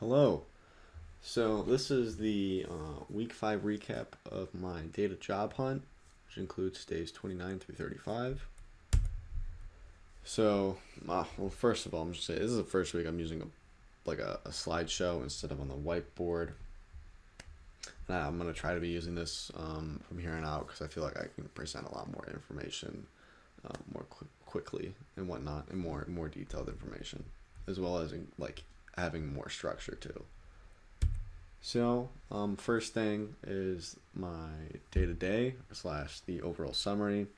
Hello. So this is the week 5 recap of my data job hunt, which includes days 29 through 35. So, well, first of all, I'm just saying this is the first week I'm using a slideshow instead of on the whiteboard. And I'm gonna try to be using this from here on out because I feel like I can present a lot more information, quickly and whatnot, and more detailed information, as well as having more structure too. So, first thing is my day to day slash the overall summary.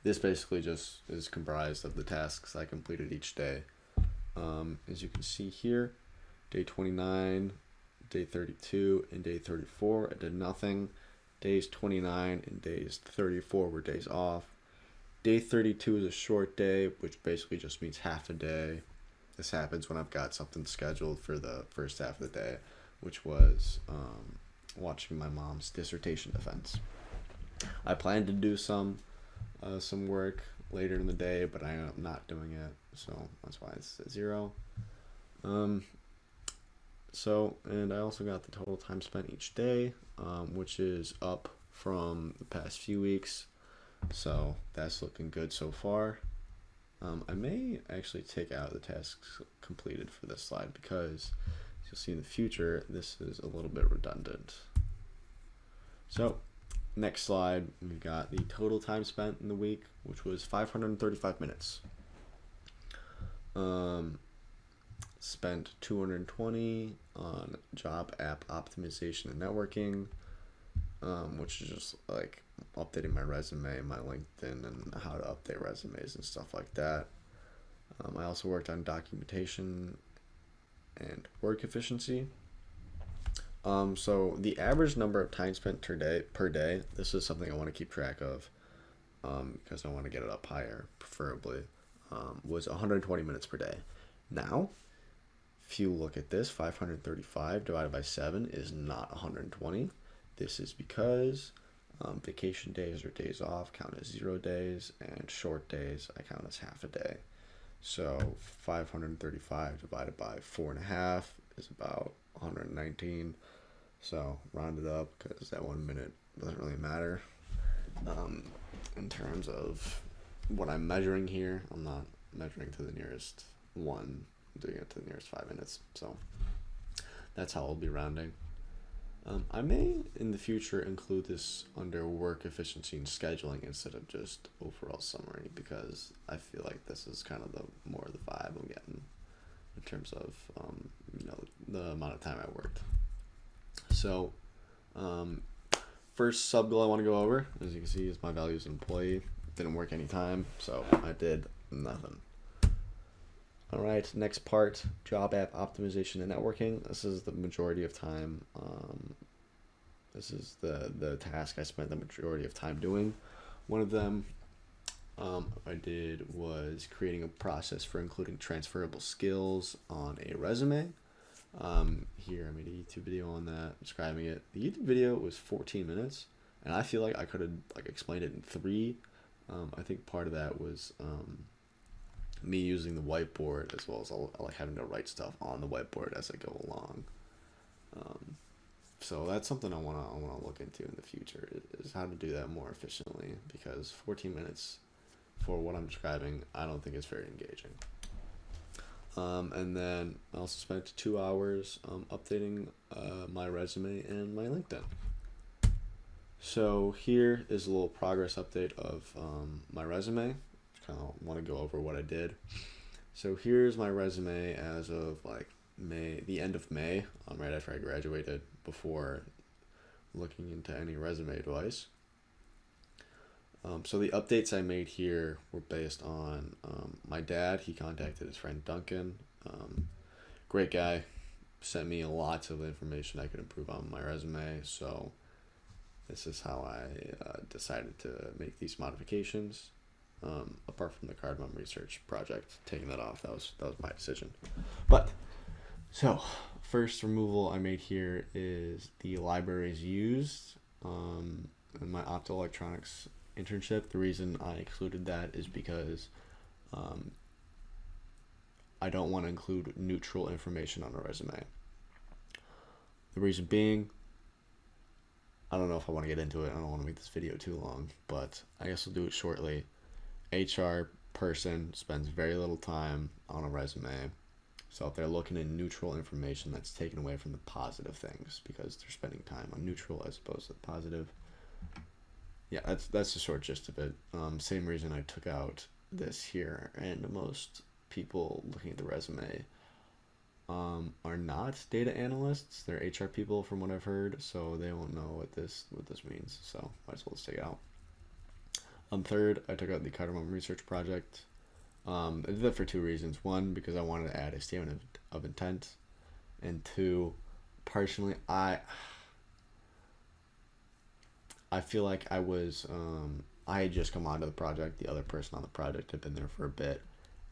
This basically just is comprised of the tasks I completed each day. As you can see here, day 29, day 32, and day 34, I did nothing. Days 29 and days 34 were days off. Day 32 is a short day, which basically just means half a day. This happens when I've got something scheduled for the first half of the day, which was watching my mom's dissertation defense. I plan to do some work later in the day, but I am not doing it, so that's why it's at 0. And I also got the total time spent each day, which is up from the past few weeks, so that's looking good so far. I may actually take out the tasks completed for this slide because you'll see in the future this is a little bit redundant. So next slide, we've got the total time spent in the week, which was 535 minutes. Spent 220 on job app optimization and networking, which is just like updating my resume, my LinkedIn, and how to update resumes and stuff like that. I also worked on documentation and work efficiency. So the average number of time spent per day, this is something I want to keep track of, because I want to get it up higher, preferably, was 120 minutes per day. Now, if you look at this, 535 divided by 7 is not 120. This is because vacation days or days off count as 0 days, and short days I count as half a day. So 535 divided by 4.5 is about 119. So round it up because that 1 minute doesn't really matter. In terms of what I'm measuring here, I'm not measuring to the nearest 1. I'm doing it to the nearest 5 minutes. So that's how I'll be rounding. I may in the future include this under work efficiency and scheduling instead of just overall summary, because I feel like this is kind of the more of the vibe I'm getting in terms of the amount of time I worked. So first sub goal I want to go over, as you can see, is my value as an employee. Didn't work any time, so I did nothing. All right, next part, job app optimization and networking. This is the majority of time. This is the task I spent the majority of time doing. One of them I did was creating a process for including transferable skills on a resume. Here I made a YouTube video on that, describing it. The YouTube video was 14 minutes, and I feel like I could have explained it in 3. I think part of that was me using the whiteboard, as well as having to write stuff on the whiteboard as I go along. So that's something I wanna look into in the future, is how to do that more efficiently, because 14 minutes for what I'm describing, I don't think it's very engaging. And then I also spent 2 hours updating my resume and my LinkedIn. So here is a little progress update of my resume. Kind of want to go over what I did. So here's my resume as of the end of May, right after I graduated, before looking into any resume advice. So the updates I made here were based on my dad. He contacted his friend Duncan. Great guy. Sent me lots of information I could improve on my resume. So this is how I decided to make these modifications. Apart from the cardamom research project, taking that off, that was my decision. But so first removal I made here is the libraries used in my optoelectronics internship. The reason I excluded that is because I don't want to include neutral information on a resume. The reason being, I don't know if I want to get into it. I don't want to make this video too long, but I guess we'll do it shortly. HR person spends very little time on a resume. So if they're looking at neutral information, that's taken away from the positive things because they're spending time on neutral as opposed to the positive. Yeah, that's the short gist of it. Same reason I took out this here, and most people looking at the resume are not data analysts. They're HR people from what I've heard, so they won't know what this means. So might as well just take it out. Third, I took out the Cardamom Research Project. I did that for two reasons. One, because I wanted to add a statement of intent, and two, personally, I feel like I had just come onto the project. The other person on the project had been there for a bit.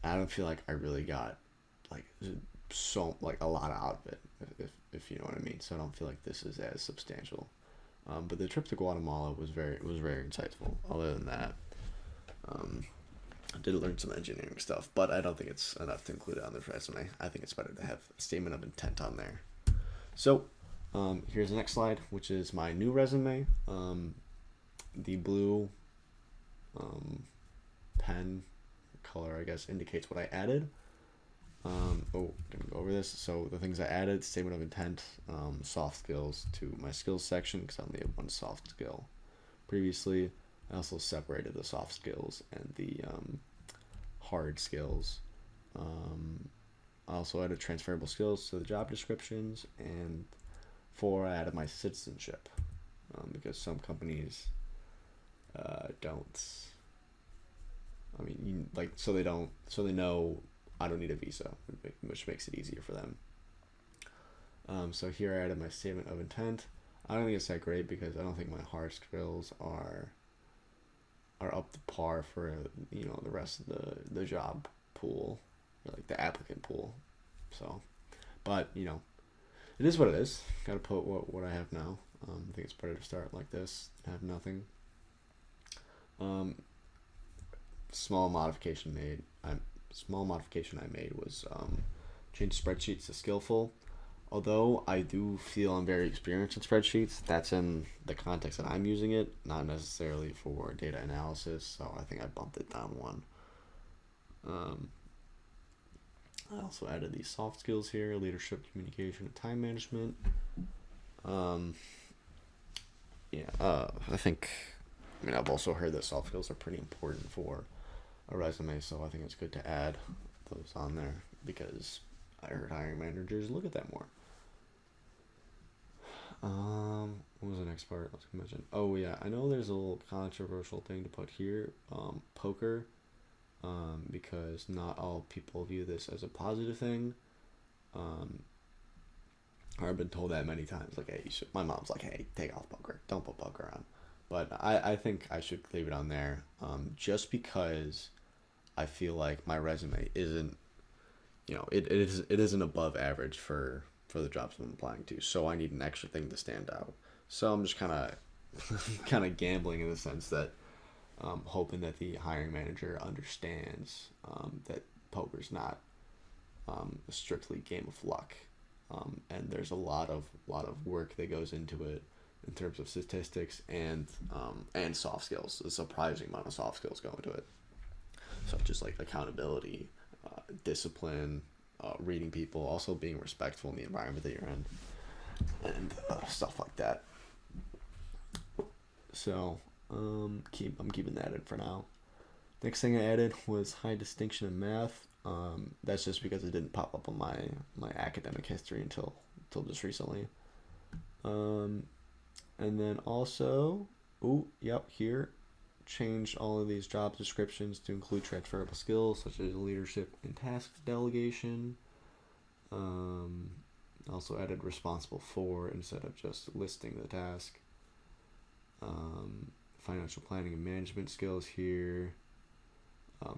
And I don't feel like I really got like a lot out of it, if you know what I mean. So I don't feel like this is as substantial. But the trip to Guatemala was very insightful. Other than that, I did learn some engineering stuff, but I don't think it's enough to include it on the resume. I think it's better to have a statement of intent on there. So here's the next slide, which is my new resume. The blue pen color, I guess, indicates what I added. Didn't go over this. So the things I added: statement of intent, soft skills to my skills section because I only have one soft skill. Previously, I also separated the soft skills and the hard skills. I also added transferable skills to the job descriptions, and 4, I added my citizenship because some companies don't. I mean, so they know I don't need a visa, which makes it easier for them. So here I added my statement of intent. I don't think it's that great because I don't think my hard skills are up to par for the rest of the job pool, or like the applicant pool. So, but it is what it is. Got to put what I have now. I think it's better to start like this and have nothing. Small modification I made was change spreadsheets to skillful. Although I do feel I'm very experienced in spreadsheets, that's in the context that I'm using it, not necessarily for data analysis. So I think I bumped it down one. I also added these soft skills here: leadership, communication, and time management. I've also heard that soft skills are pretty important for a resume, so I think it's good to add those on there because I heard hiring managers look at that more. What was the next part I was gonna mention? Oh yeah, I know there's a little controversial thing to put here, poker, because not all people view this as a positive thing. I've been told that many times, like, hey, my mom's like, hey, take off poker, don't put poker on. But I think I should leave it on there, just because I feel like my resume isn't, it isn't above average for the jobs I'm applying to. So I need an extra thing to stand out. So I'm just kind of gambling in the sense that hoping that the hiring manager understands that poker's not a strictly game of luck, and there's a lot of work that goes into it in terms of statistics and soft skills. A surprising amount of soft skills go into it. So just like accountability, discipline, reading people, also being respectful in the environment that you're in, and stuff like that. So I'm keeping that in for now. Next thing I added was high distinction in math. That's just because it didn't pop up on my academic history until just recently. And then also, here, change all of these job descriptions to include transferable skills such as leadership and task delegation. Also added responsible for instead of just listing the task. Financial planning and management skills here.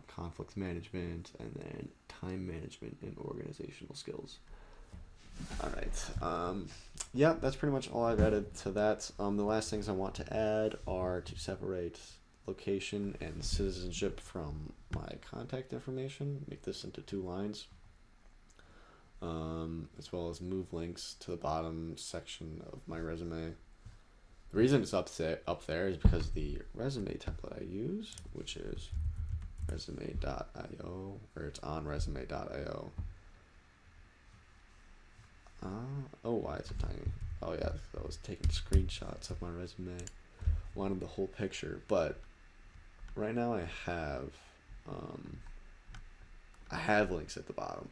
Conflict management, and then time management and organizational skills. All right. That's pretty much all I've added to that. The last things I want to add are to separate location and citizenship from my contact information. Make this into 2 lines. as well as move links to the bottom section of my resume. The reason it's up there is because the resume template I use, which is resume.io, or it's on resume.io. Oh, why is it tiny? Oh yeah, I was taking screenshots of my resume. Wanted the whole picture, but right now I have links at the bottom,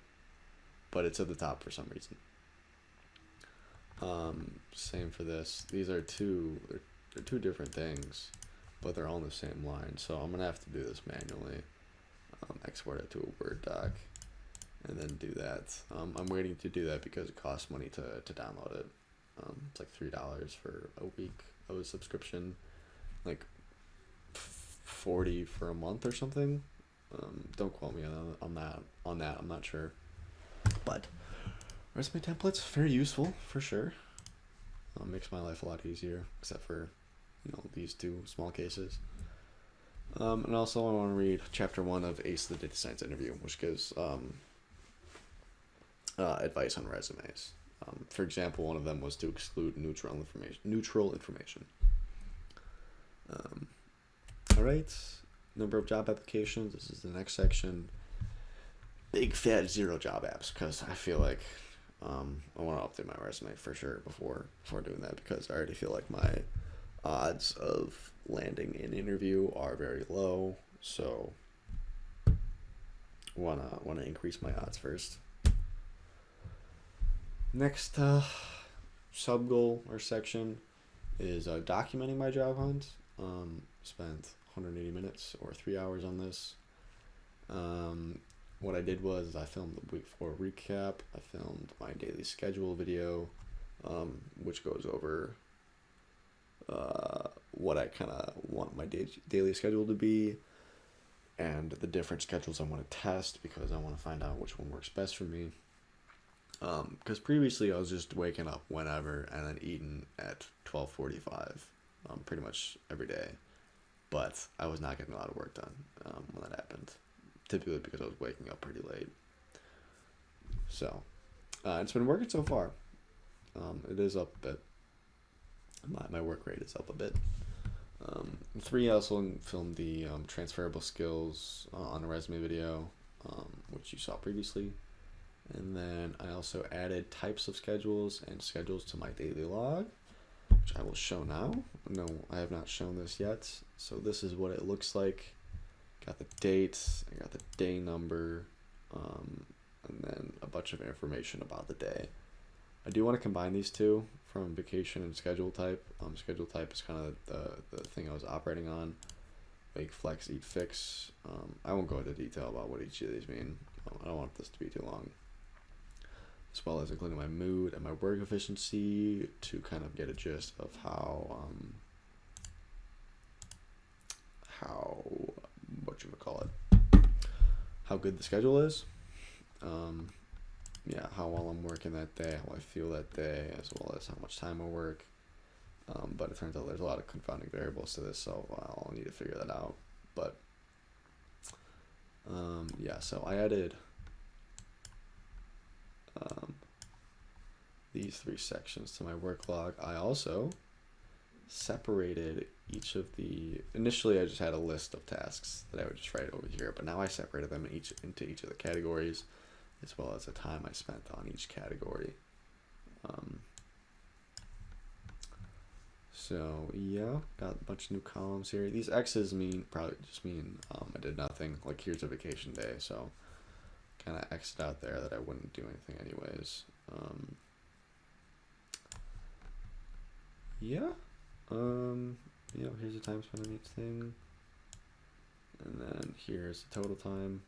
but it's at the top for some reason. Same for this. These are they're two different things, but they're all in the same line. So I'm gonna have to do this manually. Export it to a Word doc, and then do that. I'm waiting to do that because it costs money to download it. It's like $3 for a week of a subscription, like 40 for a month or something. Don't quote me on that. I'm not sure, but resume templates very useful for sure. Makes my life a lot easier, except for these two small cases. And also I want to read chapter 1 of Ace the Data Science Interview, which gives advice on resumes. For example, one of them was to exclude neutral information. All right, number of job applications. This is the next section. Big fat 0 job apps, because I feel like I want to update my resume for sure before doing that, because I already feel like my odds of landing an interview are very low. So wanna increase my odds first. Next sub goal or section is documenting my job hunt. Spent 180 minutes or 3 hours on this. What I did was I filmed the week 4 recap. I filmed my daily schedule video, which goes over what I kind of want my daily schedule to be, and the different schedules I want to test, because I want to find out which one works best for me. Because previously I was just waking up whenever and then eating at 12:45, pretty much every day, but I was not getting a lot of work done when that happened, typically because I was waking up pretty late. So it's been working so far. It is up a bit. My work rate is up a bit. 3, I also filmed the transferable skills on a resume video, which you saw previously. And then I also added types of schedules and schedules to my daily log, which I will show now. No, I have not shown this yet. So this is what it looks like. Got the date, I got the day number, and then a bunch of information about the day. I do want to combine these two from vacation and schedule type. Schedule type is kind of the thing I was operating on. Wake, flex, eat, fix. I won't go into detail about what each of these mean. I don't want this to be too long. As well as including my mood and my work efficiency to kind of get a gist of how how good the schedule is. How well I'm working that day, how I feel that day, as well as how much time I work. But it turns out there's a lot of confounding variables to this, so I'll need to figure that out. But so I added these 3 sections to my work log. I also separated each of the, initially I just had a list of tasks that I would just write over here, but now I separated them into each of the categories, as well as the time I spent on each category. So yeah, got a bunch of new columns here. These X's probably just mean I did nothing, like here's a vacation day, so kind of X'd out there that I wouldn't do anything anyways. Here's the time spent on each thing, and then here's the total time.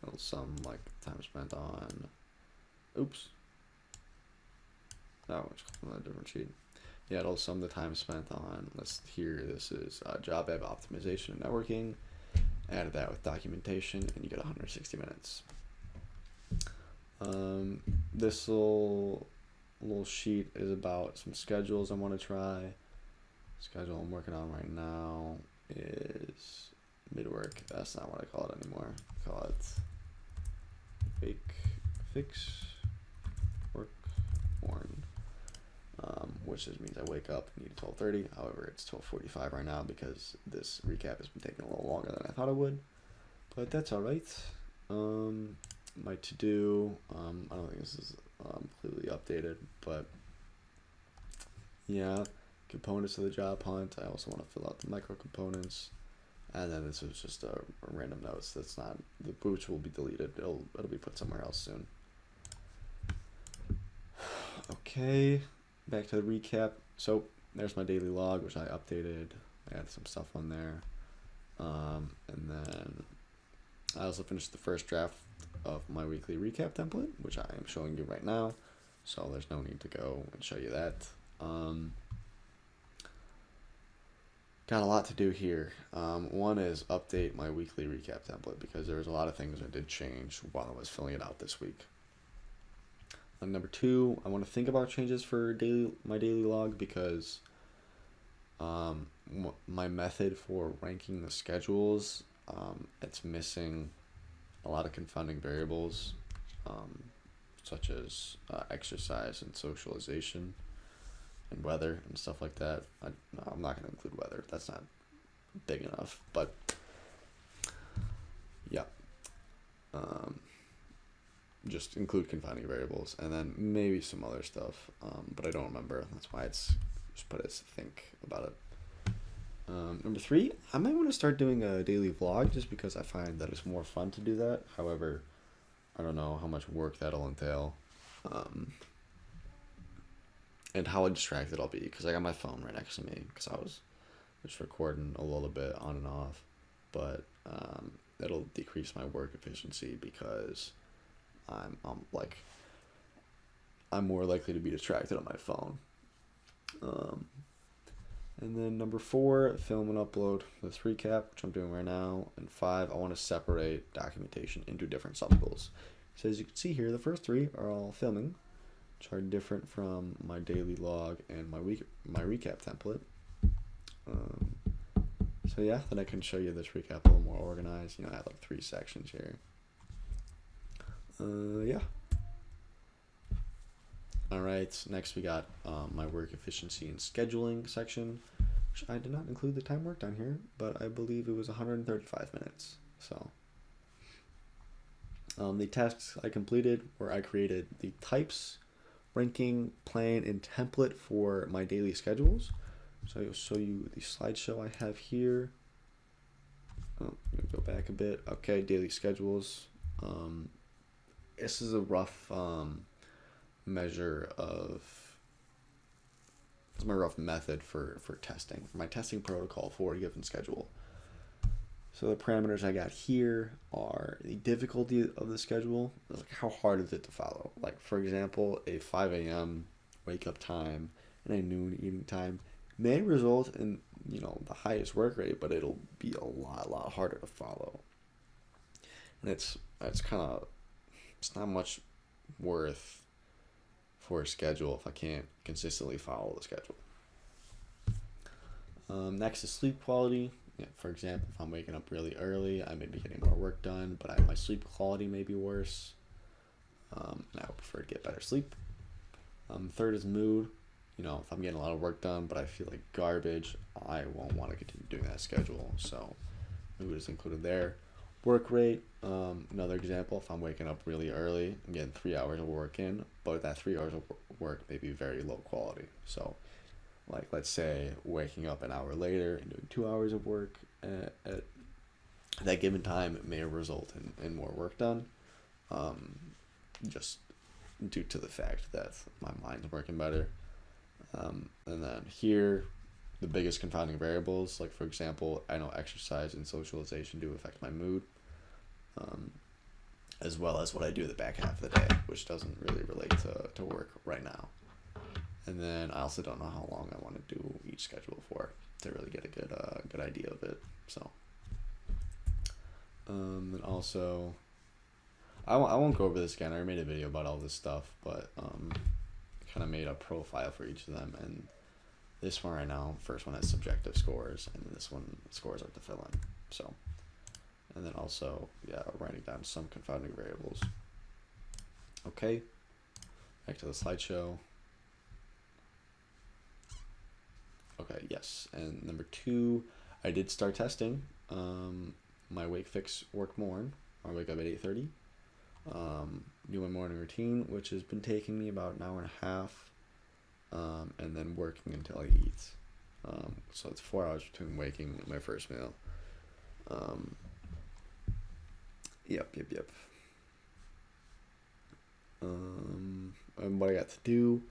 It'll sum like time spent on. Oops. That was on a different sheet. Yeah, it'll sum the time spent on. This is job app optimization and networking. Added that with documentation, and you get 160 minutes. This little sheet is about some schedules I want to try. Schedule I'm working on right now is midwork. That's not what I call it anymore. I call it fake fix. which just means I wake up and eat at 12:30. However, it's 12:45 right now because this recap has been taking a little longer than I thought it would. But that's all right. My to-do, I don't think this is completely updated, but yeah, components of the job hunt. I also want to fill out the micro components, and then this was just a random notes. That's not, the boots will be deleted. It'll be put somewhere else soon. Okay, back to the recap. So there's my daily log, which I updated. I added some stuff on there, and then I also finished the first draft of my weekly recap template, which I am showing you right now. So there's no need to go and show you that. Got a lot to do here. One is update my weekly recap template because there was a lot of things I did change while I was filling it out this week. And number two, I want to think about changes for my daily log because my method for ranking the schedules, it's missing a lot of confounding variables, such as exercise and socialization and weather and stuff like that. I'm not going to include weather. That's not big enough, but yeah. Just include confounding variables and then maybe some other stuff, but I don't remember. That's why it's just put as think about it. Number three, I might want to start doing a daily vlog just because I find that it's more fun to do that. However, I don't know how much work that'll entail, and how distracted I'll be because I got my phone right next to me because I was just recording a little bit on and off, but it'll decrease my work efficiency because I'm more likely to be distracted on my phone. And then number four, film and upload this recap, which I'm doing right now. And five, I want to separate documentation into different sub-goals. So as you can see here, the first three are all filming, which are different from my daily log and my recap template. So yeah, then I can show you this recap a little more organized. I have like 3 sections here. Yeah. All right, next we got my work efficiency and scheduling section, which I did not include the time worked on here, but I believe it was 135 minutes. So the tasks I completed were I created the types, ranking, plan, and template for my daily schedules. So I'll show you the slideshow I have here. I'm going to go back a bit. Okay, daily schedules. This is a rough measure of, it's my rough method for testing, my testing protocol for a given schedule. So the parameters I got here are the difficulty of the schedule, like how hard is it to follow. Like for example, a 5 a.m. wake up time and a noon eating time may result in the highest work rate, but it'll be a lot harder to follow. And it's not much worth for a schedule if I can't consistently follow the schedule. Next is sleep quality. For example, if I'm waking up really early, I may be getting more work done, but my sleep quality may be worse. And I would prefer to get better sleep. Third is mood. If I'm getting a lot of work done, but I feel like garbage, I won't want to continue doing that schedule. So mood is included there. Work rate, another example, if I'm waking up really early, I'm getting 3 hours of work in, but that 3 hours of work may be very low quality. So, like, let's say waking up an hour later and doing 2 hours of work at that given time, it may result in more work done, just due to the fact that my mind's working better. And then here, the biggest confounding variables, like for example, I know exercise and socialization do affect my mood, as well as what I do the back half of the day, which doesn't really relate to work right now. And then I also don't know how long I want to do each schedule for to really get a good idea of it. So, and also, I won't go over this again. I already made a video about all this stuff, but kind of made a profile for each of them, and this one right now, first one has subjective scores, and this one scores are to fill in. So, and then also, writing down some confounding variables. Okay, back to the slideshow. Yes. And number two, I did start testing my Wake Fix Work Morn. I wake up at 8:30. Do my morning routine, which has been taking me about an hour and a half, and then working until I eat. So it's 4 hours between waking and my first meal. Um, yep. And what I got to do.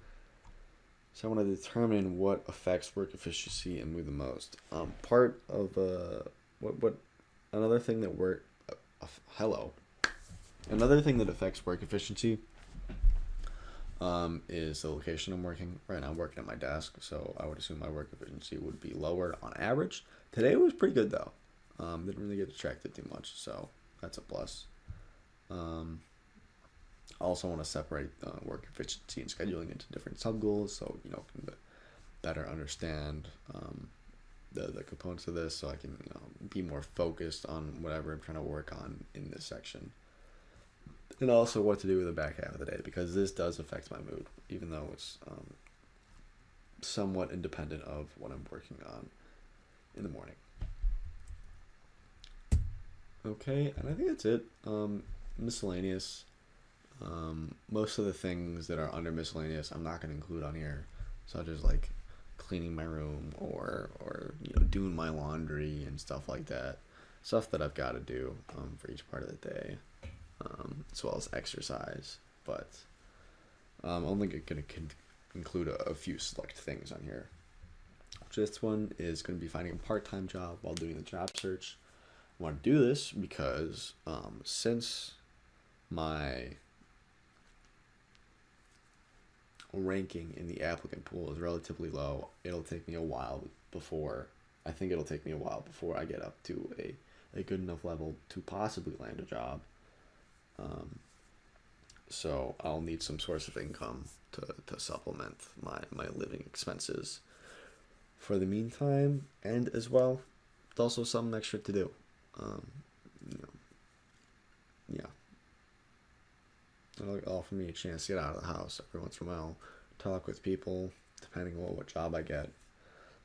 So I want to determine what affects work efficiency and mood the most. Part of what another thing that work hello another thing that affects work efficiency is the location I'm working. Right now I'm working at my desk, so I would assume my work efficiency would be lower on average. Today was pretty good though. Didn't really get distracted too much, so that's a plus. Um, I also want to separate work efficiency and scheduling into different sub goals, so can better understand the components of this, so I can be more focused on whatever I'm trying to work on in this section, and also what to do with the back half of the day, because this does affect my mood, even though it's somewhat independent of what I'm working on in the morning. Okay, and I think that's it. Miscellaneous. Most of the things that are under miscellaneous, I'm not going to include on here, such as like cleaning my room or doing my laundry and stuff like that. Stuff that I've got to do for each part of the day, as well as exercise. But I'm only going to include a few select things on here. This one is going to be finding a part-time job while doing the job search. I want to do this because since my ranking in the applicant pool is relatively low, it'll take me a while before I get up to a good enough level to possibly land a job. So I'll need some source of income to supplement my living expenses for the meantime, and as well, it's also something extra to do. Yeah. It'll offer me a chance to get out of the house every once in a while, talk with people, depending on what job I get.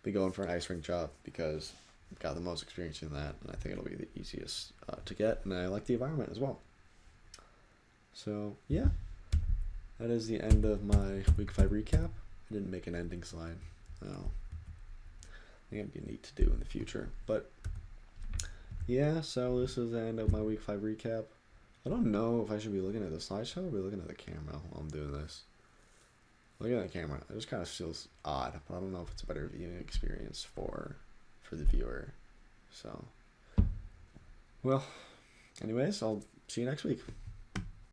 Be going for an ice rink job because I've got the most experience in that, and I think it'll be the easiest to get, and I like the environment as well. So, yeah, that is the end of my Week 5 recap. I didn't make an ending slide. I think it'd be neat to do in the future. But, yeah, so this is the end of my Week 5 recap. I don't know if I should be looking at the slideshow or be looking at the camera while I'm doing this. Looking at the camera, it just kind of feels odd, but I don't know if it's a better viewing experience for the viewer. So, well, anyways, I'll see you next week.